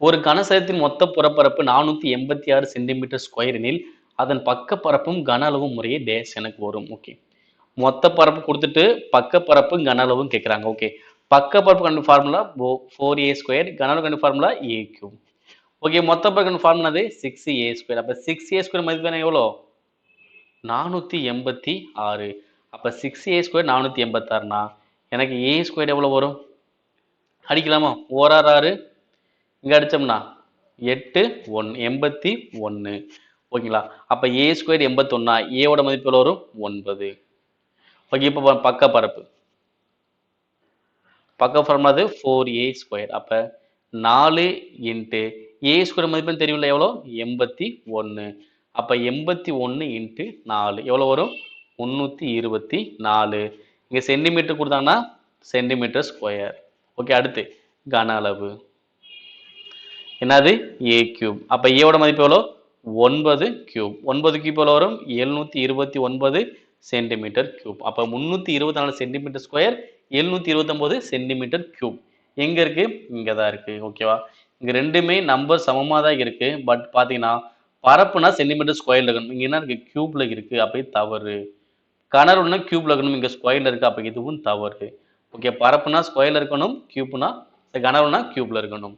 ஒரு கனசதுரத்தின் மொத்த புறப்பரப்பு 486 சென்டிமீட்டர் ஸ்கொயர் எனில் அதன் பக்க பரப்பும் கன அளவும் முறையே டேஷ் எனக்கு வரும். ஓகே, மொத்த பரப்பு கொடுத்துட்டு பக்க பரப்பு கன அளவும் கேட்குறாங்க. ஓகே, பக்க பரப்பு கண்டு ஃபார்முலா 4a², கன அளவு கண்டு ஃபார்முலா a3. ஓகே, மொத்த பரப்பு கண்டு ஃபார்முலா 6a². அப்ப 6a² மதிப்பு எவ்வளோ? 486. அப்ப 6a² 486னா எனக்கு a² எவ்வளவு வரும்? அடிக்கலாமா? 1 6 6 இங்க அடிச்சோம்னா 8 1 81. ஓகேங்களா? அப்ப a² 81னா a ஓட மதிப்பு எவ்வளவு வரும்? 9. ஓகே, இப்ப பக்க பரப்பு ஃபார்முலா 4a². அப்ப 4 இன்ட்டு a² மதிப்பு தெரியும்ல எவ்வளோ? 81. அப்ப 81 இன்ட்டு 4 எவ்வளவு வரும்? 324. இங்க சென்டிமீட்டர் கொடுத்தாங்கன்னா சென்டிமீட்டர் ஸ்கொயர். ஓகே, அடுத்து கன அளவு என்னது? a3. அப்ப a ஓட மதிப்பு எவ்வளோ? 9 கியூப். 9 கியூப் எவ்வளோ வரும்? 729 சென்டிமீட்டர் கியூப். அப்ப 324 சென்டிமீட்டர் ஸ்கொயர் 729 சென்டிமீட்டர் கியூப். எங்க இருக்கு? இங்க தான் இருக்கு. ஓகேவா? இங்க ரெண்டுமே நம்பர் சமமா தான் இருக்கு. பட் பாத்தீங்கன்னா பரப்புனா சென்டிமீட்டர் ஸ்கொயர்ல இருக்கணும். இங்க என்ன இருக்கு? கியூப்ல இருக்கு. அப்ப தவறு. கனவுனா கியூப்ல இருக்கணும். இங்க ஸ்கொயர்ல இருக்கு. அப்ப இதுவும் தவறு. ஓகே, பரப்புனா ஸ்கொயர்ல இருக்கணும். கனவுனா கியூப்ல இருக்கணும்.